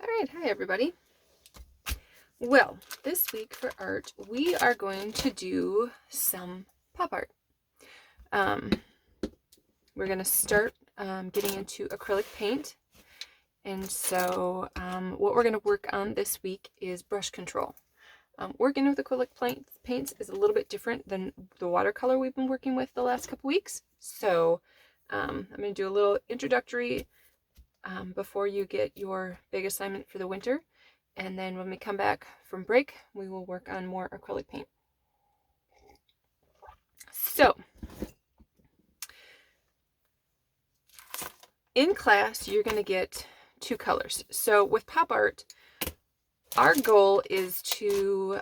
All right, hi everybody. Well, this week for art, we are going to do some pop art. We're going to start getting into acrylic paint. And so what we're going to work on this week is brush control. Working with acrylic paints is a little bit different than the watercolor we've been working with the last couple weeks. So I'm going to do a little introductory before you get your big assignment for the winter. And then when we come back from break, we will work on more acrylic paint. So, in class, you're going to get two colors. So with pop art, our goal is to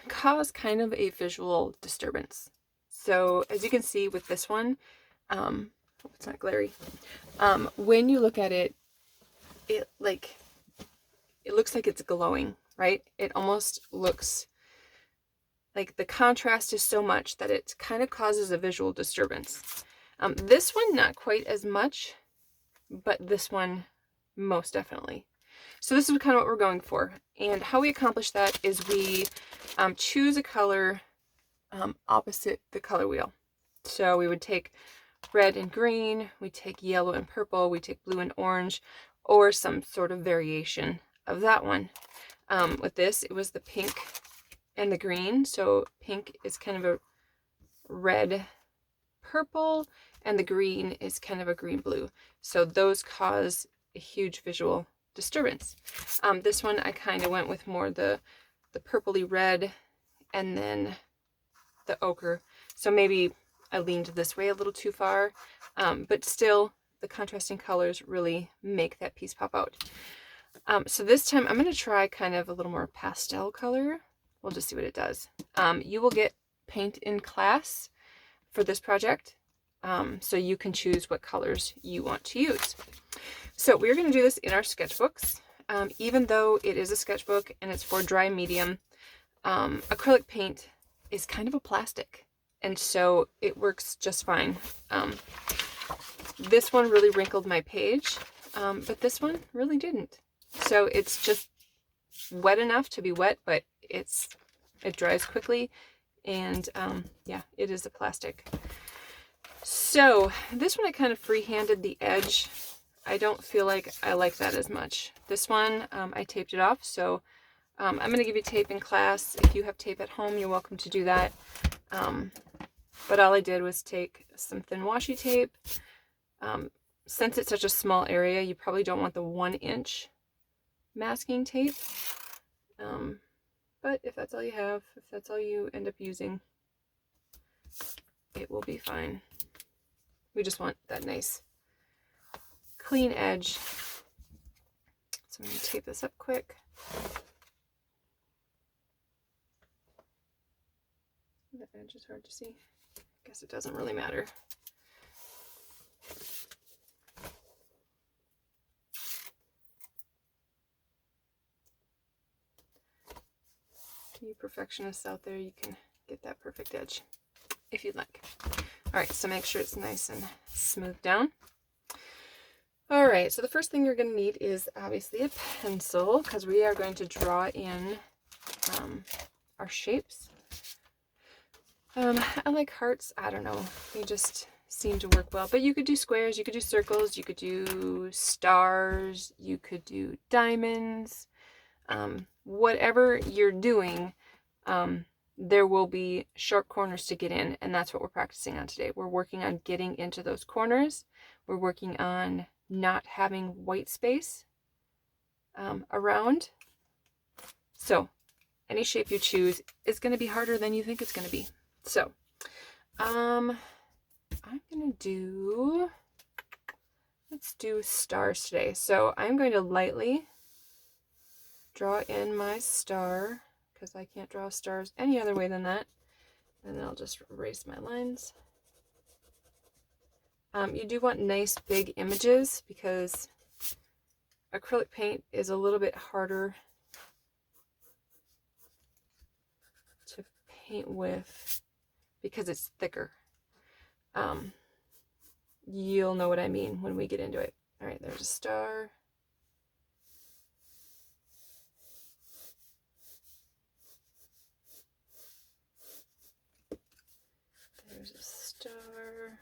cause kind of a visual disturbance. So as you can see with this one, hope it's not glary. When you look at it, it looks like it's glowing, right? It almost looks like the contrast is so much that it kind of causes a visual disturbance. This one, not quite as much, but this one most definitely. So this is kind of what we're going for. And how we accomplish that is we choose a color opposite the color wheel. So we would take red and green, we take yellow and purple, we take blue and orange, or some sort of variation of that one. With this, it was the pink and the green. So pink is kind of a red purple and the green is kind of a green blue. So those cause a huge visual disturbance. This one I kind of went with more the purpley red and then the ochre. So maybe I leaned this way a little too far, but still the contrasting colors really make that piece pop out. So this time I'm going to try kind of a little more pastel color. We'll just see what it does. You will get paint in class for this project, so you can choose what colors you want to use. So we're going to do this in our sketchbooks. Even though it is a sketchbook and it's for dry medium, acrylic paint is kind of a plastic, and so it works just fine. This one really wrinkled my page, but this one really didn't. So it's just wet enough to be wet, but it dries quickly, and yeah, it is a plastic. So this one I kind of free-handed the edge. I don't feel like I like that as much. This one I taped it off, so I'm going to give you tape in class. If you have tape at home, you're welcome to do that. But all I did was take some thin washi tape. Since it's such a small area, you probably don't want the 1-inch masking tape. But if that's all you have, if that's all you end up using, it will be fine. We just want that nice clean edge. So I'm going to tape this up quick. The edge is hard to see. I guess it doesn't really matter. You perfectionists out there, you can get that perfect edge if you'd like. All right, so make sure it's nice and smooth down. All right, so the first thing you're going to need is obviously a pencil, because we are going to draw in our shapes. I like hearts. I don't know. They just seem to work well. But you could do squares, you could do circles, you could do stars, you could do diamonds. Whatever you're doing, there will be sharp corners to get in, and that's what we're practicing on today. We're working on getting into those corners. We're working on not having white space around. So any shape you choose is going to be harder than you think it's going to be. So I'm going to do, let's do stars today. So I'm going to lightly draw in my star, because I can't draw stars any other way than that. And then I'll just erase my lines. You do want nice big images, because acrylic paint is a little bit harder to paint with because it's thicker. You'll know what I mean when we get into it. All right, there's a star. There's a star.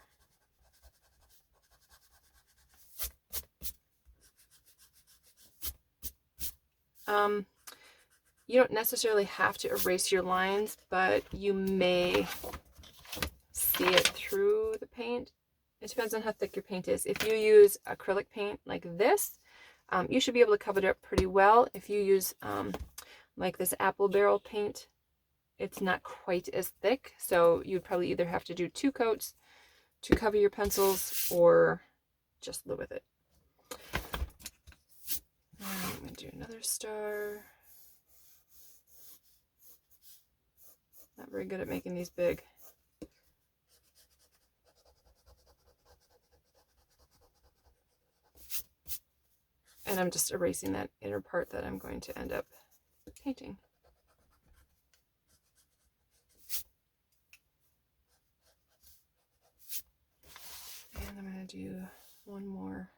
You don't necessarily have to erase your lines, but you may see it through the paint. It depends on how thick your paint is. If you use acrylic paint like this, you should be able to cover it up pretty well. If you use like this apple barrel paint, it's not quite as thick, so you'd probably either have to do 2 coats to cover your pencils or just live with it. I'm going to do another star. Not very good at making these big. And I'm just erasing that inner part that I'm going to end up painting. And I'm going to do one more.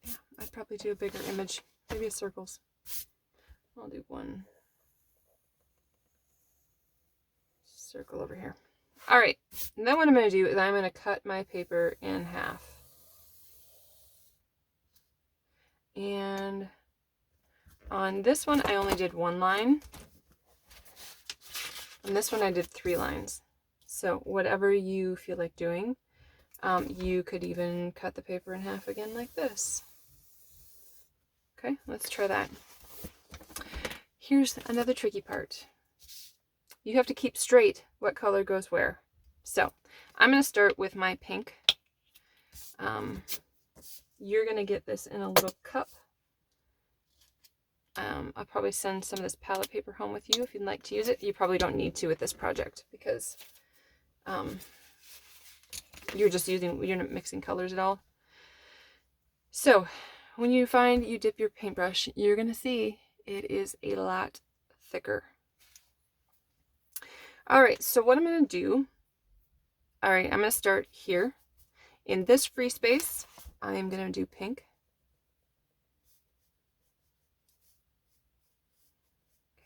Yeah, I'd probably do a bigger image, maybe circles. I'll do one circle over here. All right, and then what I'm going to do is I'm going to cut my paper in half. And on this one, I only did 1 line. On this one, I did 3 lines. So whatever you feel like doing, you could even cut the paper in half again like this. Okay, let's try that. Here's another tricky part. You have to keep straight what color goes where. So I'm going to start with my pink. You're going to get this in a little cup. I'll probably send some of this palette paper home with you if you'd like to use it. You probably don't need to with this project because you're not mixing colors at all. So when you find you dip your paintbrush, you're going to see it is a lot thicker. All right, so what I'm going to do, I'm going to start here. In this free space, I'm going to do pink.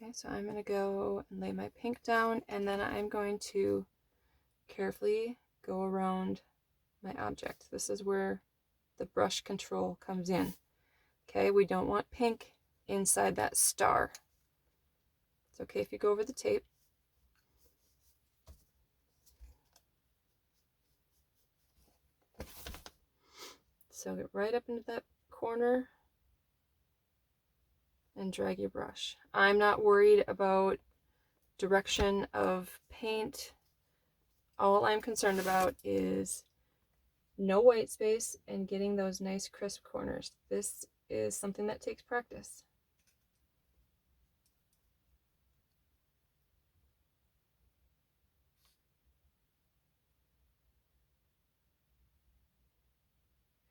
Okay, so I'm going to go and lay my pink down, and then I'm going to carefully go around my object. This is where the brush control comes in. Okay, we don't want pink inside that star. It's okay if you go over the tape. So get right up into that corner and drag your brush. I'm not worried about direction of paint. All I'm concerned about is no white space and getting those nice crisp corners. This is something that takes practice.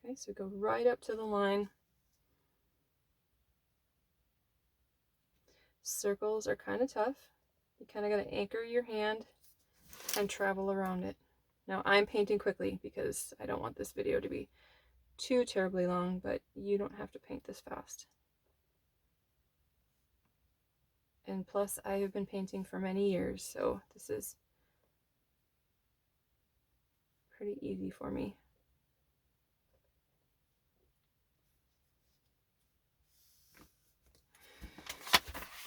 Okay, so go right up to the line. Circles are kind of tough. You kind of got to anchor your hand and travel around it. Now I'm painting quickly because I don't want this video to be too terribly long, but you don't have to paint this fast. And plus I have been painting for many years, so this is pretty easy for me.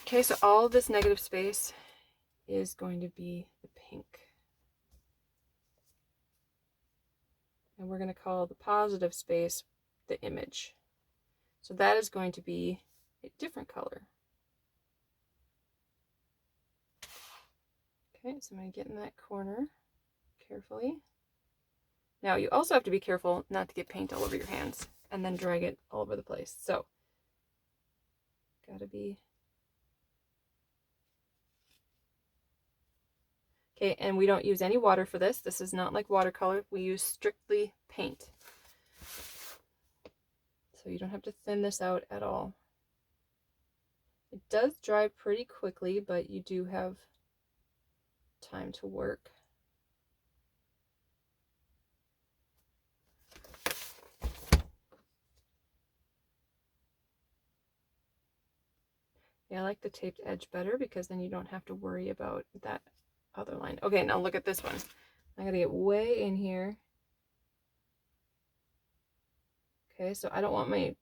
Okay, so all of this negative space is going to be the pink. And we're going to call the positive space the image. So that is going to be a different color. Okay, so I'm going to get in that corner carefully. Now you also have to be careful not to get paint all over your hands and then drag it all over the place. So, gotta be... Okay, and we don't use any water for this. This is not like watercolor. We use strictly paint. So you don't have to thin this out at all. It does dry pretty quickly, but you do have time to work. Yeah, I like the taped edge better because then you don't have to worry about that other line. Okay, now look at this one. I'm gonna get way in here. Okay, so I don't want my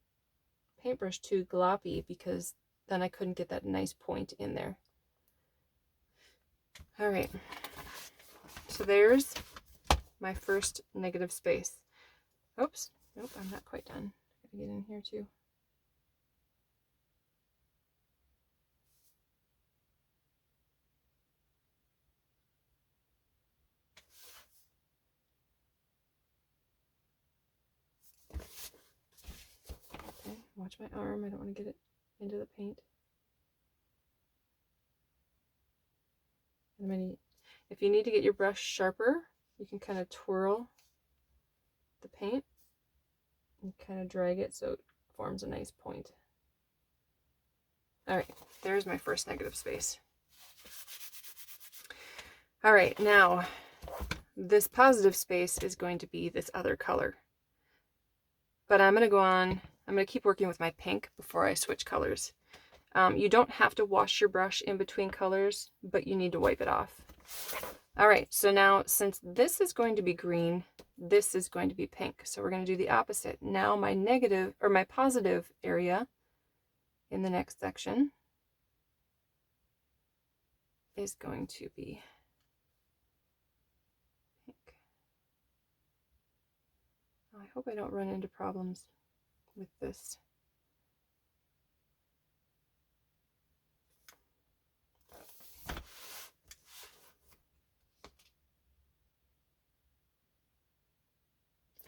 paintbrush too gloppy because then I couldn't get that nice point in there. All right, so there's my first negative space. Oops, nope, I'm not quite done. Gotta get in here too. Okay, watch my arm. I don't want to get it into the paint. If you need to get your brush sharper, you can kind of twirl the paint and kind of drag it so it forms a nice point. All right, there's my first negative space. All right, now this positive space is going to be this other color. But I'm going to keep working with my pink before I switch colors. You don't have to wash your brush in between colors, but you need to wipe it off. All right, so now since this is going to be green, this is going to be pink. So we're going to do the opposite. Now my negative or my positive area in the next section is going to be pink. Oh, I hope I don't run into problems with this.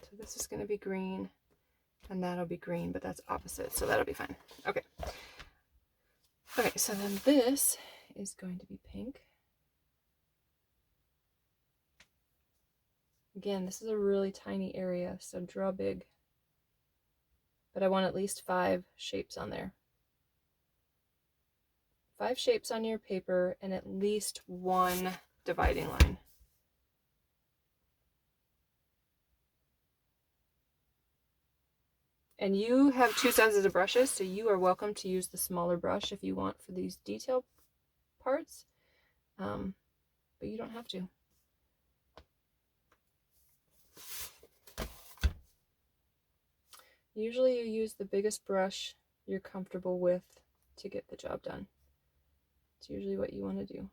So this is going to be green, and that'll be green, but that's opposite, so that'll be fine. Okay. Okay, so then this is going to be pink. Again, this is a really tiny area, so draw big. But I want at least 5 shapes on there. 5 shapes on your paper and at least 1 dividing line. And you have 2 sizes of brushes, so you are welcome to use the smaller brush if you want for these detail parts, but you don't have to. Usually you use the biggest brush you're comfortable with to get the job done. It's usually what you want to do.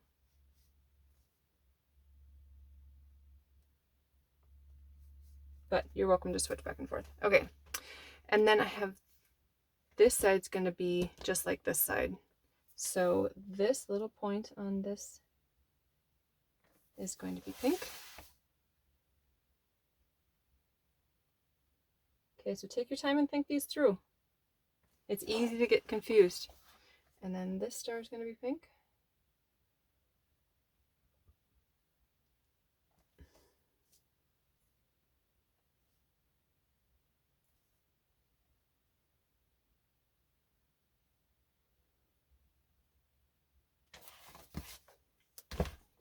But you're welcome to switch back and forth. Okay, and then I have this side's going to be just like this side. So this little point on this is going to be pink. Okay, so take your time and think these through. It's easy to get confused. And then this star is going to be pink.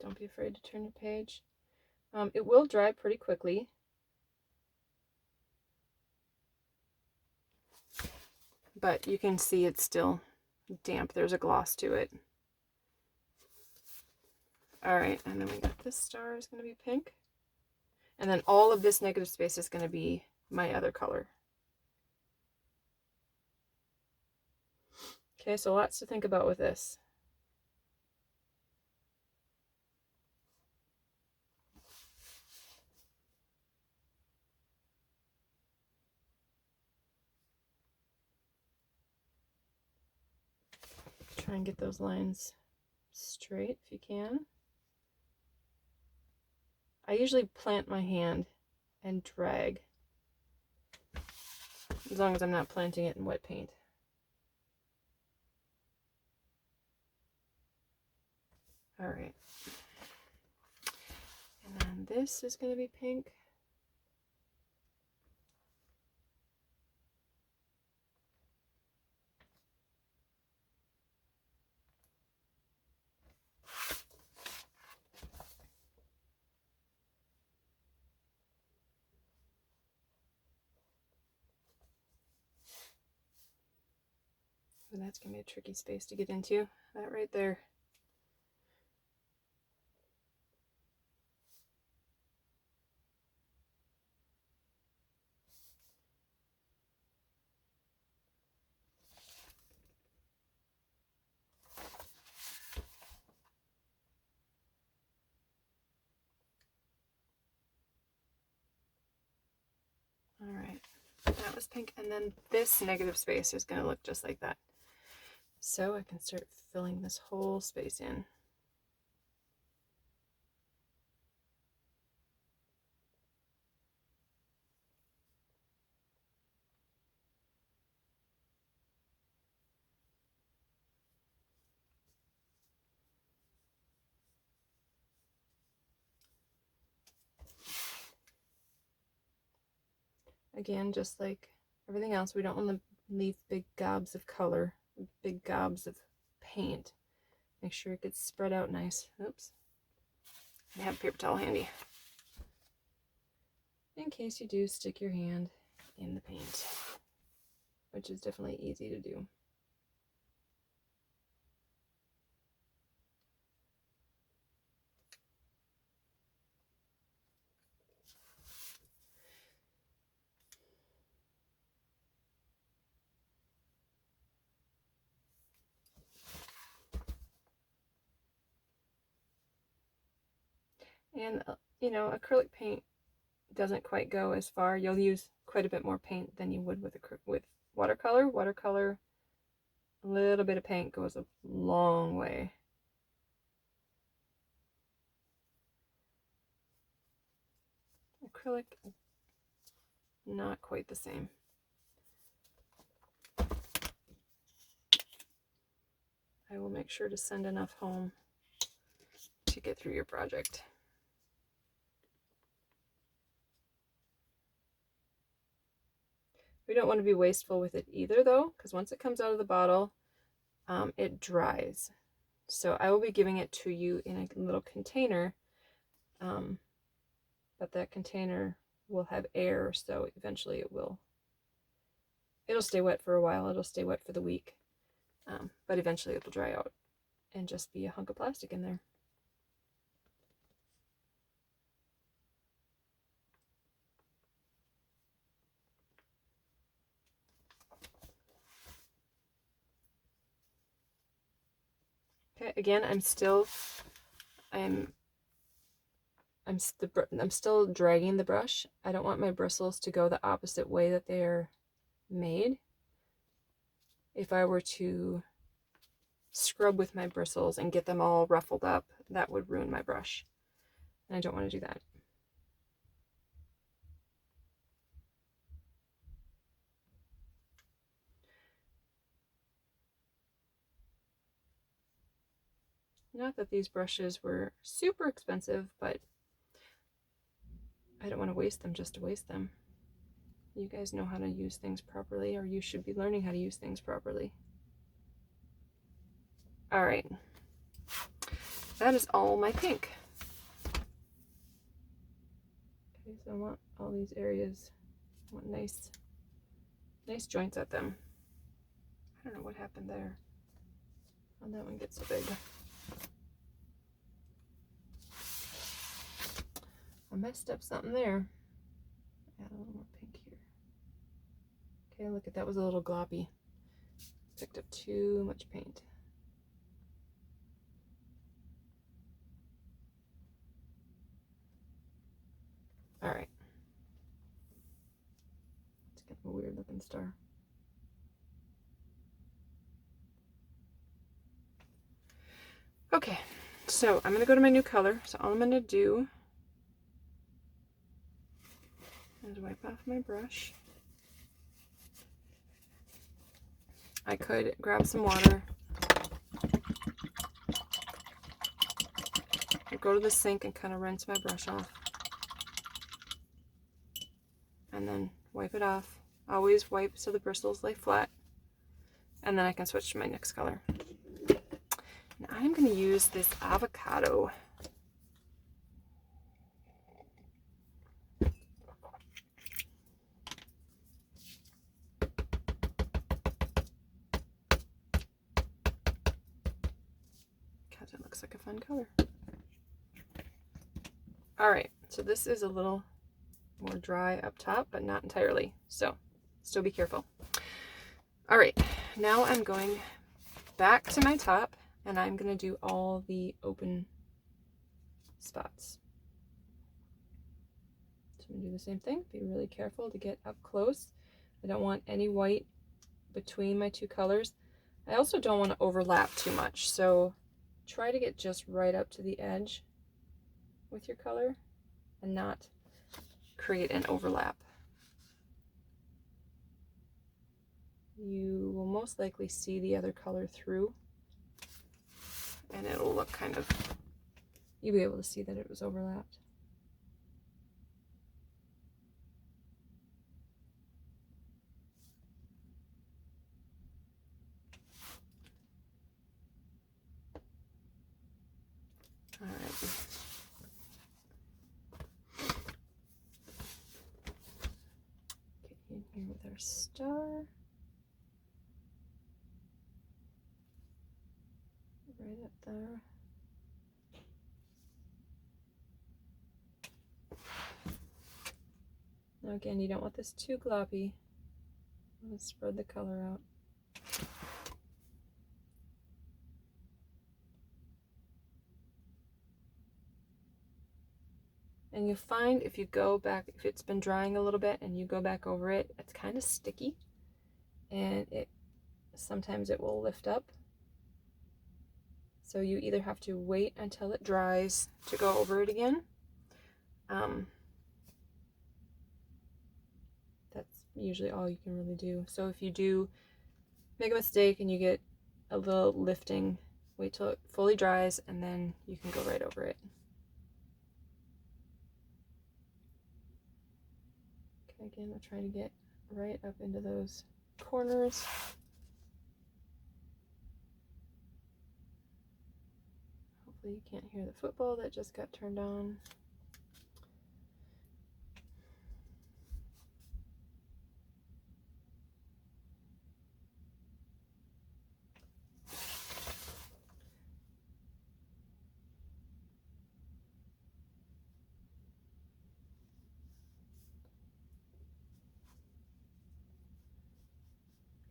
Don't be afraid to turn your page. It will dry pretty quickly. But you can see it's still damp. There's a gloss to it. All right, and then we got this star is going to be pink. And then all of this negative space is going to be my other color. Okay, so lots to think about with this. Try and get those lines straight if you can. I usually plant my hand and drag, as long as I'm not planting it in wet paint. All right. And then this is going to be pink. So that's going to be a tricky space to get into. That right there. All right, that was pink, and then this negative space is going to look just like that. So I can start filling this whole space in. Again, just like everything else, we don't want to leave big gobs of color, big gobs of paint. Make sure it gets spread out nice. Oops. I have a paper towel handy, in case you do stick your hand in the paint, which is definitely easy to do. And you know, acrylic paint doesn't quite go as far. You'll use quite a bit more paint than you would with watercolor. Watercolor, a little bit of paint goes a long way. Acrylic, not quite the same. I will make sure to send enough home to get through your project. We don't want to be wasteful with it either, though, because once it comes out of the bottle, it dries. So I will be giving it to you in a little container, but that container will have air, so eventually it'll stay wet for a while. It'll stay wet for the week, but eventually it'll dry out and just be a hunk of plastic in there. Okay, again, I'm still dragging the brush. I don't want my bristles to go the opposite way that they're made. If I were to scrub with my bristles and get them all ruffled up, that would ruin my brush. And I don't want to do that. Not that these brushes were super expensive, but I don't want to waste them just to waste them. You guys know how to use things properly, or you should be learning how to use things properly. All right, that is all my pink. Okay, so I want all these areas, I want nice joints at them. I don't know what happened there. How'd that one get so big? I messed up something there. Add a little more pink here. Okay, look at that, was a little gloppy. Picked up too much paint. All right. It's kind of a weird looking star. Okay, so I'm gonna go to my new color. So all I'm gonna do is wipe off my brush. I could grab some water, go to the sink and kind of rinse my brush off, and then wipe it off. Always wipe so the bristles lay flat, and then I can switch to my next color. Now I'm going to use this avocado. looks like a fun color. All right, so this is a little more dry up top, but not entirely, so still be careful. All right, now I'm going back to my top, and I'm going to do all the open spots. So I'm going to do the same thing. Be really careful to get up close. I don't want any white between my two colors. I also don't want to overlap too much, so try to get just right up to the edge with your color and not create an overlap. You will most likely see the other color through, and it'll look kind of, you'll be able to see that it was overlapped. All right. Get in here with our star. Right up there. Now again, you don't want this too gloppy. Let's spread the color out. And you'll find if you go back, if it's been drying a little bit and you go back over it, it's kind of sticky, and sometimes it will lift up. So you either have to wait until it dries to go over it again. That's usually all you can really do. So if you do make a mistake and you get a little lifting, wait till it fully dries and then you can go right over it. Okay, again, I'll try to get right up into those corners. Hopefully you can't hear the football that just got turned on.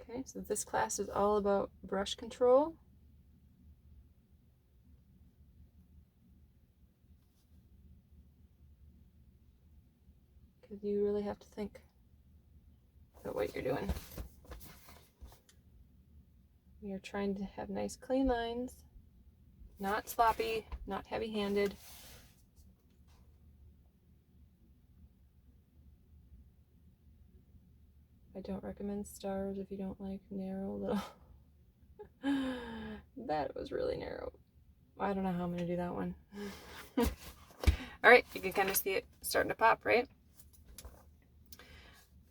Okay, so this class is all about brush control. Because you really have to think about what you're doing. You're trying to have nice clean lines, not sloppy, not heavy-handed. I don't recommend stars if you don't like narrow little. That was really narrow. I don't know how I'm going to do that one. All right, you can kind of see it starting to pop, right?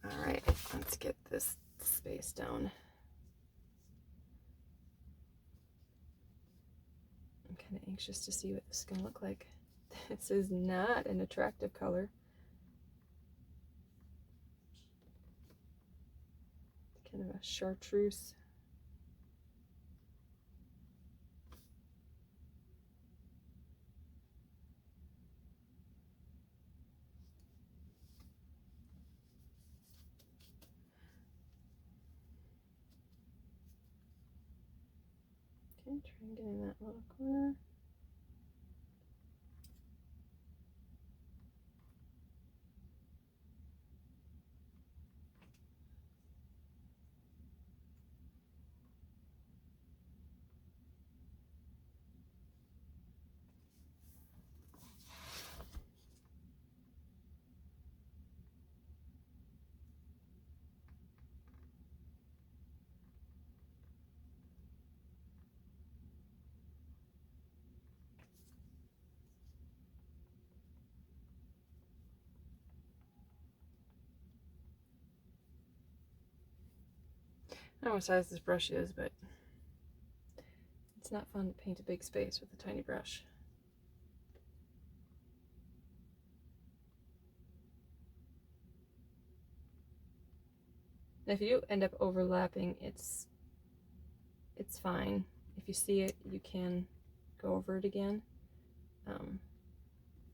All right, let's get this space down. I'm kind of anxious to see what this is going to look like. This is not an attractive color. It's kind of a chartreuse. Okay, try and get in that little corner. I don't know what size this brush is, but it's not fun to paint a big space with a tiny brush. And if you end up overlapping, it's fine. If you see it, you can go over it again.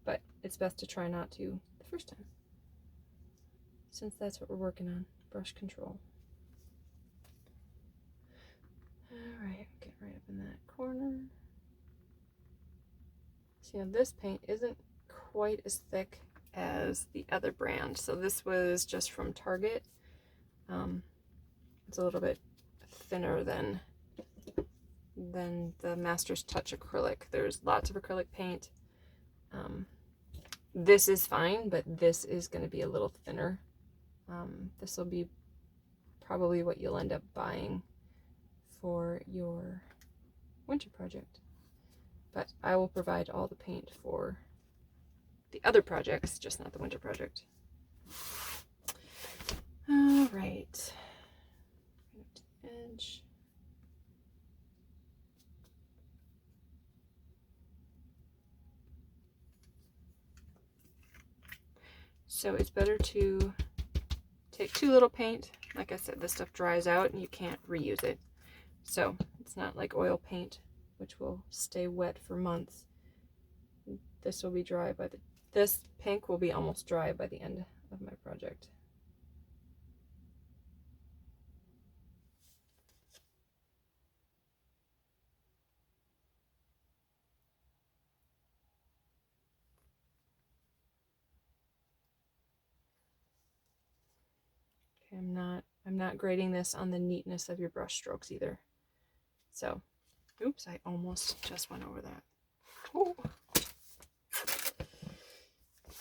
But it's best to try not to the first time, since that's what we're working on, brush control. Alright, get right up in that corner. So you know, this paint isn't quite as thick as the other brand. So this was just from Target. It's a little bit thinner than the Master's Touch acrylic. There's lots of acrylic paint. This is fine, but this is going to be a little thinner. This will be probably what you'll end up buying for your winter project. But I will provide all the paint for the other projects, just not the winter project. All right. Edge. So it's better to take too little paint. Like I said, this stuff dries out and you can't reuse it. So it's not like oil paint, which will stay wet for months. This will be dry by this pink will be almost dry by the end of my project. Okay, I'm not grading this on the neatness of your brush strokes either. So, oops, I almost just went over that. Ooh.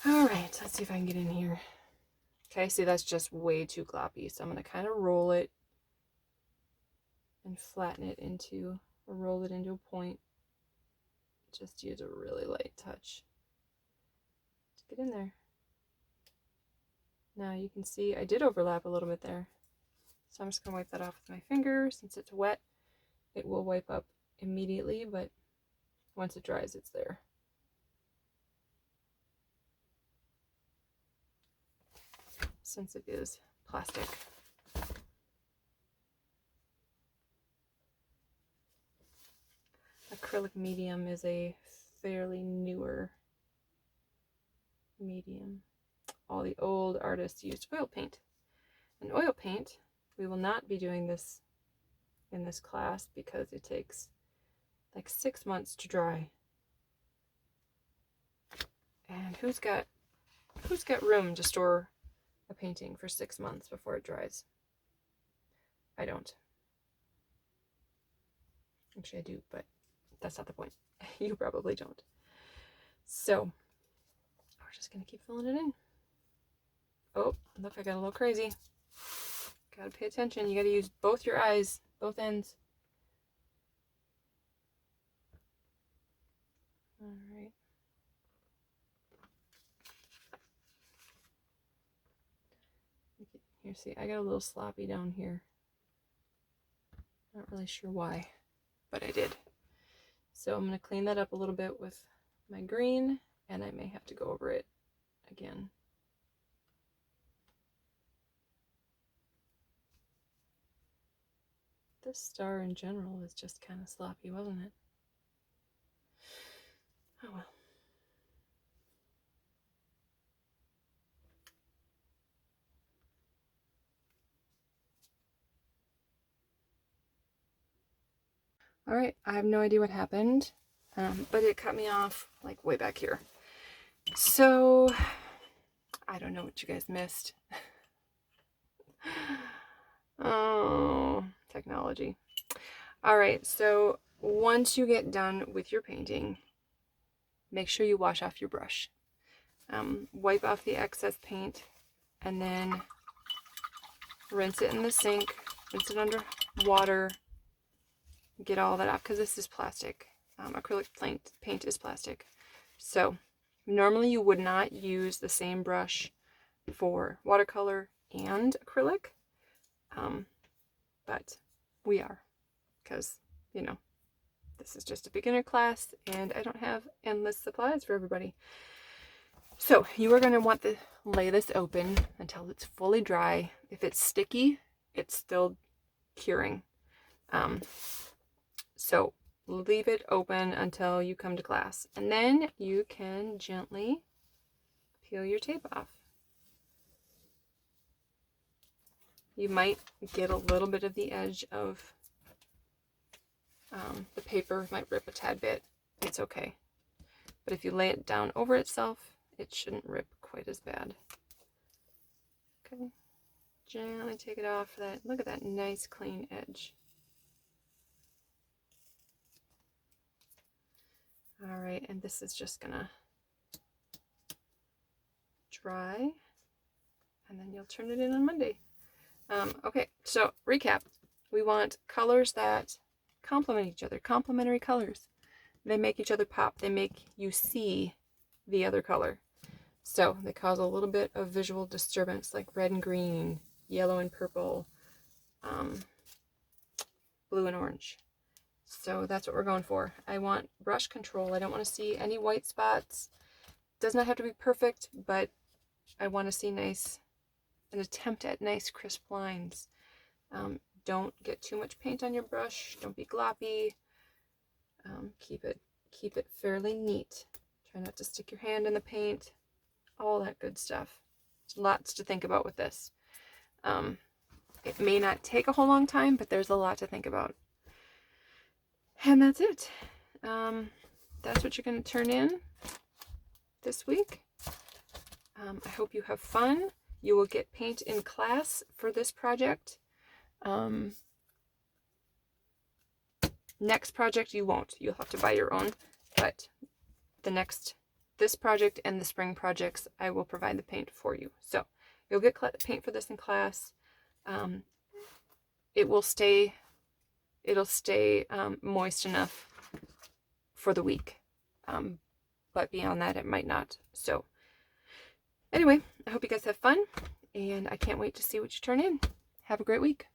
All right, let's see if I can get in here. Okay, see, that's just way too gloppy. So I'm going to kind of roll it and flatten it into, or roll it into a point. Just use a really light touch to get in there. Now you can see I did overlap a little bit there. So I'm just going to wipe that off with my finger. Since it's wet, it will wipe up immediately, but once it dries, it's there. Since it is plastic. Acrylic medium is a fairly newer medium. All the old artists used oil paint. And oil paint, we will not be doing this in this class because it takes like 6 months to dry. And who's got room to store a painting for 6 months before it dries? I don't. Actually, I do, but that's not the point. You probably don't. So we're just gonna keep filling it in. Oh, look, I got a little crazy. Gotta pay attention. You gotta use both your eyes, both ends. All right. Here, see, I got a little sloppy down here. Not really sure why, but I did. So I'm gonna clean that up a little bit with my green, and I may have to go over it again. This star in general is just kind of sloppy, wasn't it? Oh well. All right, I have no idea what happened, but it cut me off like way back here. So I don't know what you guys missed. Oh, technology. All right, so once you get done with your painting, make sure you wash off your brush. Wipe off the excess paint and then rinse it in the sink, rinse it under water, get all that off because this is plastic. Acrylic paint is plastic. So normally you would not use the same brush for watercolor and acrylic, but we are, because, you know, this is just a beginner class and I don't have endless supplies for everybody. So you are going to want to lay this open until it's fully dry. If it's sticky, it's still curing. So leave it open until you come to class. And then you can gently peel your tape off. You might get a little bit of the edge of the paper, might rip a tad bit. It's okay. But if you lay it down over itself, it shouldn't rip quite as bad. Okay, gently take it off. Look at that nice clean edge. All right, and this is just gonna dry, and then you'll turn it in on Monday. Okay, so recap. We want colors that complement each other, complementary colors. They make each other pop. They make you see the other color. So they cause a little bit of visual disturbance, like red and green, yellow and purple, blue and orange. So that's what we're going for. I want brush control. I don't want to see any white spots. Does not have to be perfect, but I want to see an attempt at nice crisp lines. Don't get too much paint on your brush. Don't be gloppy. Keep it fairly neat. Try not to stick your hand in the paint. All that good stuff. There's lots to think about with this. It may not take a whole long time, but there's a lot to think about. And that's it. That's what you're going to turn in this week. I hope you have fun. You will get paint in class for this project. Next project you won't. You'll have to buy your own. But this project and the spring projects, I will provide the paint for you. So you'll get paint for this in class. It'll stay moist enough for the week. But beyond that, it might not. So anyway, I hope you guys have fun, and I can't wait to see what you turn in. Have a great week.